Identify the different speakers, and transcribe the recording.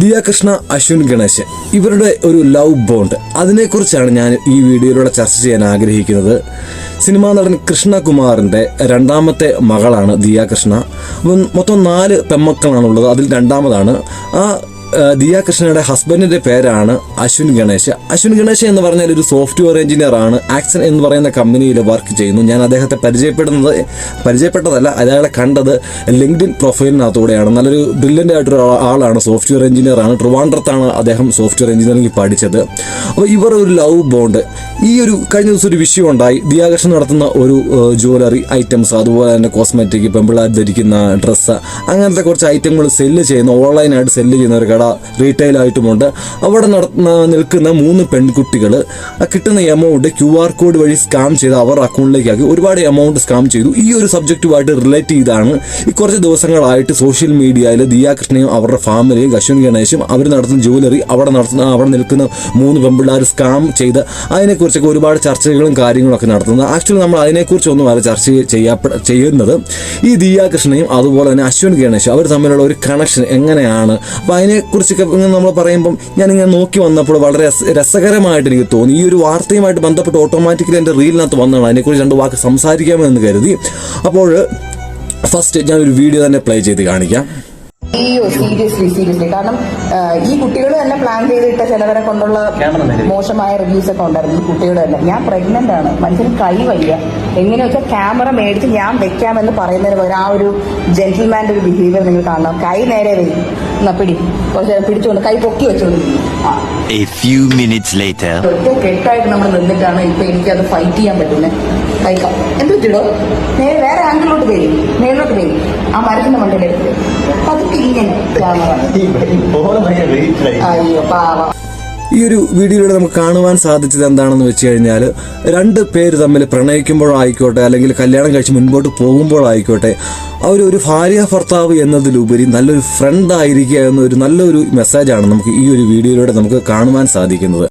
Speaker 1: ദിയ കൃഷ്ണ, അശ്വിൻ ഗണേശ് ഇവരുടെ ഒരു love bond, അതിനെക്കുറിച്ചാണ് ഞാൻ ഈ വീഡിയോയിലൂടെ ചർച്ച ചെയ്യാൻ ആഗ്രഹിക്കുന്നത്. സിനിമാ നടൻ കൃഷ്ണകുമാറിൻ്റെ രണ്ടാമത്തെ മകളാണ് ദിയ കൃഷ്ണ. മൊത്തം 4 പെൺമക്കളാണുള്ളത്. അതിൽ രണ്ടാമതാണ്. ദിയ കൃഷ്ണയുടെ ഹസ്ബൻഡിൻ്റെ പേരാണ് അശ്വിൻ ഗണേശ്. അശ്വിൻ ഗണേശ് എന്ന് പറഞ്ഞാൽ ഒരു സോഫ്റ്റ്വെയർ എഞ്ചിനീയർ ആണ്. ആക്സൺ എന്ന് പറയുന്ന കമ്പനിയിൽ വർക്ക് ചെയ്യുന്നു. ഞാൻ അദ്ദേഹത്തെ പരിചയപ്പെട്ടതല്ല, അയാളെ കണ്ടത് ലിങ്ക്ഡിൻ പ്രൊഫൈലിനകത്തൂടെയാണ്. നല്ലൊരു ബ്രില്യൻ്റ് ആയിട്ടൊരു ആളാണ്, സോഫ്റ്റ്വെയർ എഞ്ചിനീയർ ആണ്. ട്രിവാൻഡ്രത്താണ് അദ്ദേഹം സോഫ്റ്റ്വെയർ എഞ്ചിനീയറിംഗ് പഠിച്ചത്. അപ്പോൾ ഇവർ ഒരു ലവ് ബോണ്ട്. ഈ ഒരു കഴിഞ്ഞ ദിവസം ഒരു വിഷയം ഉണ്ടായി. ദിയ കൃഷ്ണ നടത്തുന്ന ഒരു ജ്വല്ലറി ഐറ്റംസ്, അതുപോലെ തന്നെ കോസ്മെറ്റിക്, പെമ്പിള്ളാർ ധരിക്കുന്ന ഡ്രസ്സ്, അങ്ങനത്തെ കുറച്ച് ഐറ്റങ്ങൾ സെല്ല് ചെയ്യുന്ന, ഓൺലൈനായിട്ട് സെല്ല് ചെയ്യുന്ന ഒരു കട റീറ്റെയിലായിട്ടുമുണ്ട്. അവിടെ നിൽക്കുന്ന 3 പെൺകുട്ടികൾ കിട്ടുന്ന എമൗണ്ട് QR കോഡ് വഴി സ്കാം ചെയ്ത് അവർ അക്കൗണ്ടിലേക്ക് ആക്കി ഒരുപാട് എമൗണ്ട് സ്കാം ചെയ്തു. ഈ ഒരു സബ്ജക്റ്റുമായിട്ട് റിലേറ്റ് ചെയ്താണ് ഈ കുറച്ച് ദിവസങ്ങളായിട്ട് സോഷ്യൽ മീഡിയയിൽ ദിയ കൃഷ്ണയും അവരുടെ ഫാമിലിയും അശ്വിൻ ഗണേശും അവർ നടത്തുന്ന ജ്വല്ലറി, അവിടെ നിൽക്കുന്ന 3 പെൺപിള്ളേർ സ്കാം ചെയ്ത് അതിനെക്കുറിച്ചൊക്കെ ഒരുപാട് ചർച്ചകളും കാര്യങ്ങളൊക്കെ നടത്തുന്നത്. ആക്ച്വലി നമ്മൾ അതിനെക്കുറിച്ചൊന്നും അല്ല ചർച്ച ചെയ്യുന്നത്. ഈ ദിയ കൃഷ്ണയും അതുപോലെ തന്നെ അശ്വിൻ ഗണേശും അവർ തമ്മിലുള്ള ഒരു കണക്ഷൻ എങ്ങനെയാണ്. അപ്പോൾ അതിനെക്കുറിച്ചൊക്കെ നമ്മൾ പറയുമ്പം ഞാനിങ്ങനെ നോക്കി വന്നപ്പോൾ വളരെ രസകരമായിട്ട് എനിക്ക് തോന്നി. ഈ ഒരു വാർത്തയുമായിട്ട് ബന്ധപ്പെട്ട് ഓട്ടോമാറ്റിക്കലി എൻ്റെ റീലിനകത്ത് വന്നതാണ്. അതിനെക്കുറിച്ച് 2 വാക്ക് സംസാരിക്കാമെന്ന് കരുതി. അപ്പോൾ ഫസ്റ്റ് ഞാനൊരു വീഡിയോ തന്നെ പ്ലേ ചെയ്ത് കാണിക്കാം.
Speaker 2: സീരിയസ്ലി കാരണം ഈ കുട്ടികൾ തന്നെ പ്ലാൻ ചെയ്തിട്ട ചിലവരെ കൊണ്ടുള്ള മോശമായ റിവ്യൂസ് ഒക്കെ ഉണ്ടായിരുന്നു. ഈ കുട്ടികൾ തന്നെ ഞാൻ പ്രഗ്നന്റ് ആണ്, മനുഷ്യന് കൈ വയ്യ, എങ്ങനെ വെച്ചാൽ ക്യാമറ മേടിച്ച് ഞാൻ വെക്കാമെന്ന് പറയുന്നതിന് പകരം ആ ഒരു ജെന്റിൽമാൻ്റെ ഒരു ബിഹേവിയർ നിങ്ങൾ കാണണം. കൈ നേരെ വരും, കുറച്ച് പിടിച്ചുകൊണ്ട് കൈ പൊക്കി വെച്ചോണ്ട് ഒറ്റ കെട്ടായിട്ട് നമ്മൾ നിന്നിട്ടാണ് ഇപ്പൊ എനിക്കത് ഫൈറ്റ് ചെയ്യാൻ പറ്റുന്നത്. കൈക്കാം എന്ത് വെച്ചിടോ നേരെ വേറെ ആംഗിളിലോട്ട് വരും, മേളിലോട്ട് വരും, ആ മരത്തിന്റെ മണ്ടയിലേക്ക് പതുക്കെ ഇങ്ങനെ ക്യാമറ. അയ്യോ പാവ.
Speaker 1: ഈ ഒരു വീഡിയോയിലൂടെ നമുക്ക് കാണുവാൻ സാധിച്ചത് എന്താണെന്ന് വെച്ച് കഴിഞ്ഞാൽ 2 പേര് തമ്മിൽ പ്രണയിക്കുമ്പോഴായിക്കോട്ടെ, അല്ലെങ്കിൽ കല്യാണം കഴിച്ച് മുൻപോട്ട് പോകുമ്പോഴായിക്കോട്ടെ, ഒരു ഭാര്യ ഭർത്താവ് എന്നതിലുപരി നല്ലൊരു ഫ്രണ്ട് ആയിരിക്കുക എന്നൊരു നല്ലൊരു മെസ്സേജാണ് നമുക്ക് ഈ ഒരു വീഡിയോയിലൂടെ നമുക്ക് കാണുവാൻ സാധിക്കുന്നത്.